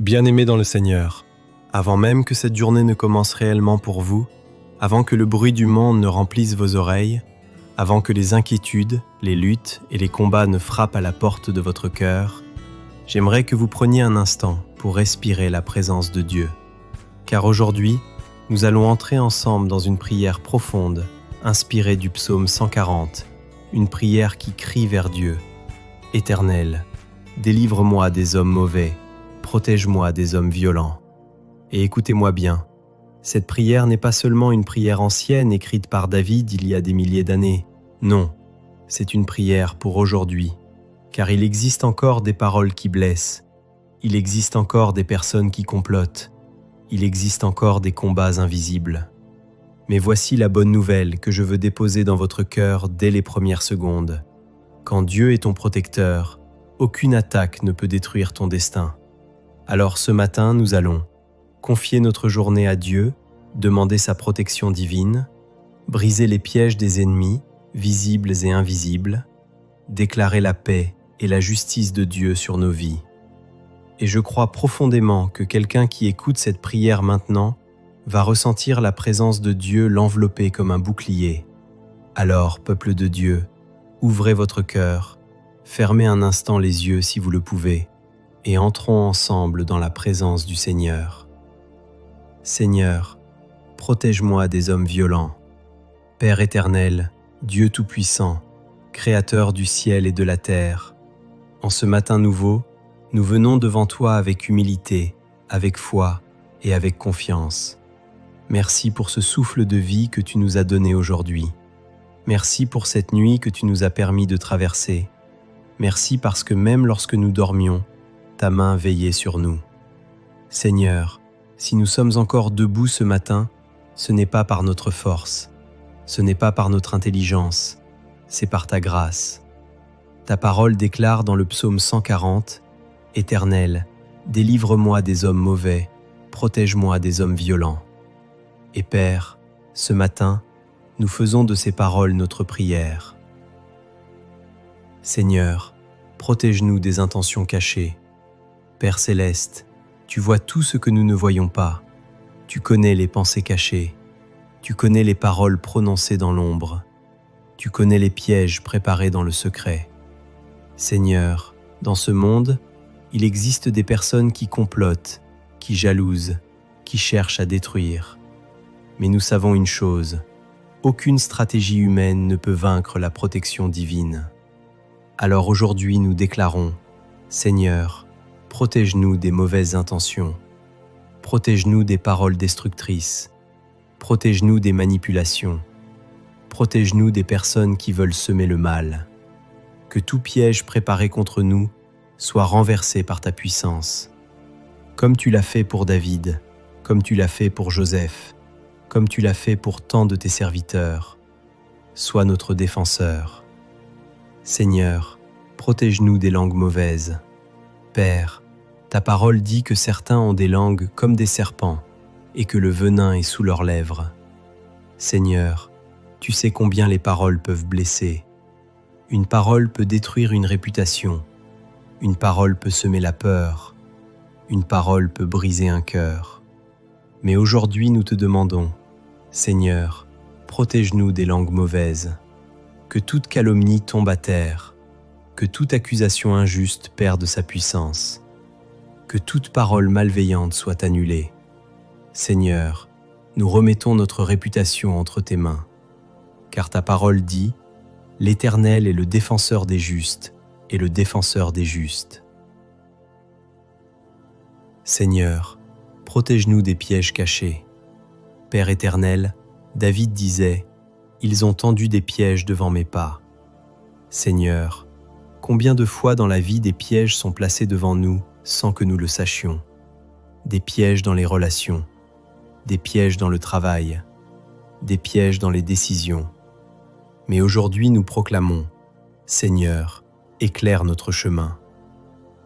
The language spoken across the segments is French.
Bien-aimés dans le Seigneur, avant même que cette journée ne commence réellement pour vous, avant que le bruit du monde ne remplisse vos oreilles, avant que les inquiétudes, les luttes et les combats ne frappent à la porte de votre cœur, j'aimerais que vous preniez un instant pour respirer la présence de Dieu. Car aujourd'hui, nous allons entrer ensemble dans une prière profonde, inspirée du psaume 140, une prière qui crie vers Dieu. « Éternel, délivre-moi des hommes mauvais, protège-moi des hommes violents. » Et écoutez-moi bien, cette prière n'est pas seulement une prière ancienne écrite par David il y a des milliers d'années. Non, c'est une prière pour aujourd'hui, car il existe encore des paroles qui blessent, il existe encore des personnes qui complotent, il existe encore des combats invisibles. Mais voici la bonne nouvelle que je veux déposer dans votre cœur dès les premières secondes. Quand Dieu est ton protecteur, aucune attaque ne peut détruire ton destin. Alors ce matin, nous allons confier notre journée à Dieu, demander sa protection divine, briser les pièges des ennemis, visibles et invisibles, déclarer la paix et la justice de Dieu sur nos vies. Et je crois profondément que quelqu'un qui écoute cette prière maintenant va ressentir la présence de Dieu l'envelopper comme un bouclier. Alors, peuple de Dieu, ouvrez votre cœur, fermez un instant les yeux si vous le pouvez, et entrons ensemble dans la présence du Seigneur. Seigneur, protège-moi des hommes violents. Père éternel, Dieu tout-puissant, Créateur du ciel et de la terre, en ce matin nouveau, nous venons devant toi avec humilité, avec foi et avec confiance. Merci pour ce souffle de vie que tu nous as donné aujourd'hui. Merci pour cette nuit que tu nous as permis de traverser. Merci parce que même lorsque nous dormions, ta main veillait sur nous. Seigneur, si nous sommes encore debout ce matin, ce n'est pas par notre force, ce n'est pas par notre intelligence, c'est par ta grâce. Ta parole déclare dans le psaume 140, « Éternel, délivre-moi des hommes mauvais, protège-moi des hommes violents. » Et Père, ce matin, nous faisons de ces paroles notre prière. Seigneur, protège-nous des intentions cachées. Père céleste, tu vois tout ce que nous ne voyons pas. Tu connais les pensées cachées. Tu connais les paroles prononcées dans l'ombre. Tu connais les pièges préparés dans le secret. Seigneur, dans ce monde, il existe des personnes qui complotent, qui jalousent, qui cherchent à détruire. Mais nous savons une chose, aucune stratégie humaine ne peut vaincre la protection divine. Alors aujourd'hui nous déclarons, Seigneur, protège-nous des mauvaises intentions, protège-nous des paroles destructrices, protège-nous des manipulations, protège-nous des personnes qui veulent semer le mal. Que tout piège préparé contre nous soit renversé par ta puissance. Comme tu l'as fait pour David, comme tu l'as fait pour Joseph, comme tu l'as fait pour tant de tes serviteurs, sois notre défenseur. Seigneur, protège-nous des langues mauvaises. Père, ta parole dit que certains ont des langues comme des serpents et que le venin est sous leurs lèvres. Seigneur, tu sais combien les paroles peuvent blesser. Une parole peut détruire une réputation. Une parole peut semer la peur. Une parole peut briser un cœur. Mais aujourd'hui, nous te demandons, Seigneur, protège-nous des langues mauvaises. Que toute calomnie tombe à terre. Que toute accusation injuste perde sa puissance. Que toute parole malveillante soit annulée. Seigneur, nous remettons notre réputation entre tes mains. Car ta parole dit, « L'Éternel est le défenseur des justes et le défenseur des justes. » Seigneur, protège-nous des pièges cachés. Père éternel, David disait, « Ils ont tendu des pièges devant mes pas. » Seigneur, combien de fois dans la vie des pièges sont placés devant nous sans que nous le sachions? Des pièges dans les relations, des pièges dans le travail, des pièges dans les décisions. Mais aujourd'hui nous proclamons, Seigneur, éclaire notre chemin.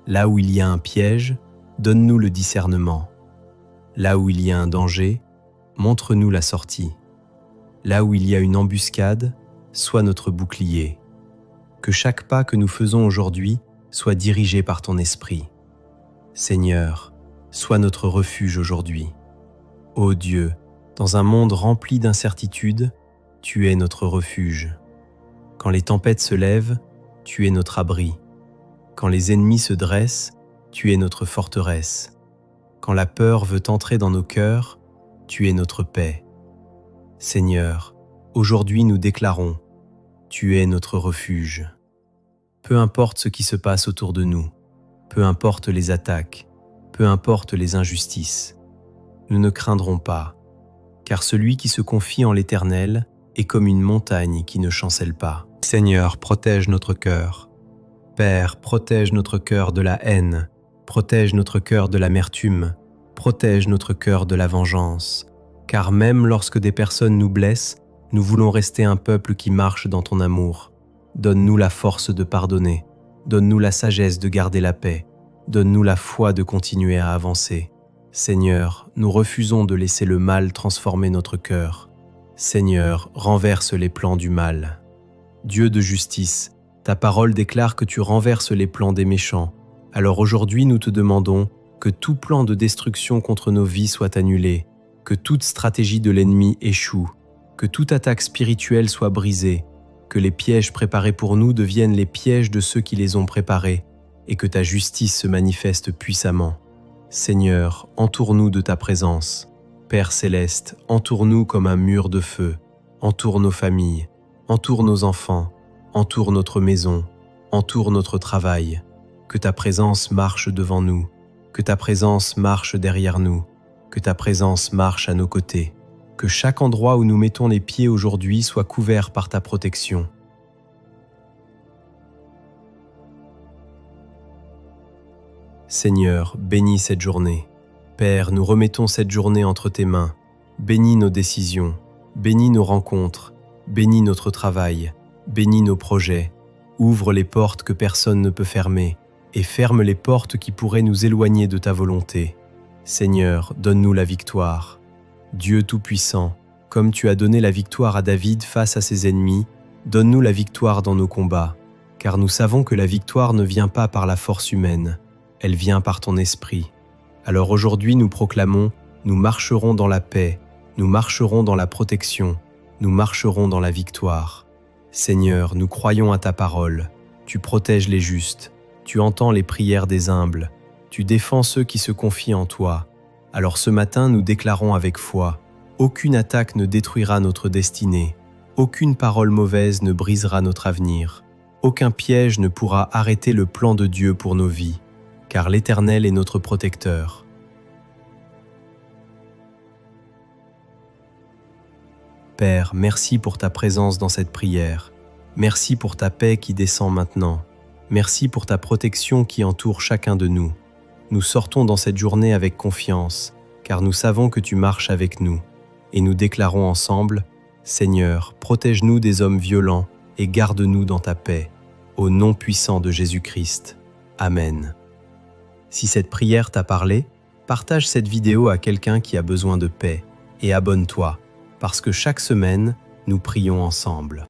Là où il y a un piège, donne-nous le discernement. Là où il y a un danger, montre-nous la sortie. Là où il y a une embuscade, sois notre bouclier. Que chaque pas que nous faisons aujourd'hui soit dirigé par ton esprit. Seigneur, sois notre refuge aujourd'hui. Ô Dieu, dans un monde rempli d'incertitudes, tu es notre refuge. Quand les tempêtes se lèvent, tu es notre abri. Quand les ennemis se dressent, tu es notre forteresse. Quand la peur veut entrer dans nos cœurs, tu es notre paix. Seigneur, aujourd'hui nous déclarons, tu es notre refuge. Peu importe ce qui se passe autour de nous, peu importe les attaques, peu importe les injustices, nous ne craindrons pas, car celui qui se confie en l'Éternel est comme une montagne qui ne chancelle pas. Seigneur, protège notre cœur. Père, protège notre cœur de la haine, protège notre cœur de l'amertume, protège notre cœur de la vengeance, car même lorsque des personnes nous blessent, nous voulons rester un peuple qui marche dans ton amour. Donne-nous la force de pardonner, donne-nous la sagesse de garder la paix, donne-nous la foi de continuer à avancer. Seigneur, nous refusons de laisser le mal transformer notre cœur. Seigneur, renverse les plans du mal. Dieu de justice, ta parole déclare que tu renverses les plans des méchants. Alors aujourd'hui, nous te demandons que tout plan de destruction contre nos vies soit annulé, que toute stratégie de l'ennemi échoue, que toute attaque spirituelle soit brisée, que les pièges préparés pour nous deviennent les pièges de ceux qui les ont préparés, et que ta justice se manifeste puissamment. Seigneur, entoure-nous de ta présence. Père céleste, entoure-nous comme un mur de feu, entoure nos familles, entoure nos enfants, entoure notre maison, entoure notre travail. Que ta présence marche devant nous, que ta présence marche derrière nous, que ta présence marche à nos côtés. Que chaque endroit où nous mettons les pieds aujourd'hui soit couvert par ta protection. Seigneur, bénis cette journée. Père, nous remettons cette journée entre tes mains. Bénis nos décisions, bénis nos rencontres, bénis notre travail, bénis nos projets. Ouvre les portes que personne ne peut fermer et ferme les portes qui pourraient nous éloigner de ta volonté. Seigneur, donne-nous la victoire. Dieu Tout-Puissant, comme tu as donné la victoire à David face à ses ennemis, donne-nous la victoire dans nos combats, car nous savons que la victoire ne vient pas par la force humaine, elle vient par ton esprit. Alors aujourd'hui nous proclamons, nous marcherons dans la paix, nous marcherons dans la protection, nous marcherons dans la victoire. Seigneur, nous croyons à ta parole, tu protèges les justes, tu entends les prières des humbles, tu défends ceux qui se confient en toi. Alors ce matin, nous déclarons avec foi, aucune attaque ne détruira notre destinée, aucune parole mauvaise ne brisera notre avenir, aucun piège ne pourra arrêter le plan de Dieu pour nos vies, car l'Éternel est notre protecteur. Père, merci pour ta présence dans cette prière, merci pour ta paix qui descend maintenant, merci pour ta protection qui entoure chacun de nous. Nous sortons dans cette journée avec confiance, car nous savons que tu marches avec nous, et nous déclarons ensemble, Seigneur, protège-nous des hommes violents et garde-nous dans ta paix, au nom puissant de Jésus-Christ. Amen. Si cette prière t'a parlé, partage cette vidéo à quelqu'un qui a besoin de paix et abonne-toi, parce que chaque semaine, nous prions ensemble.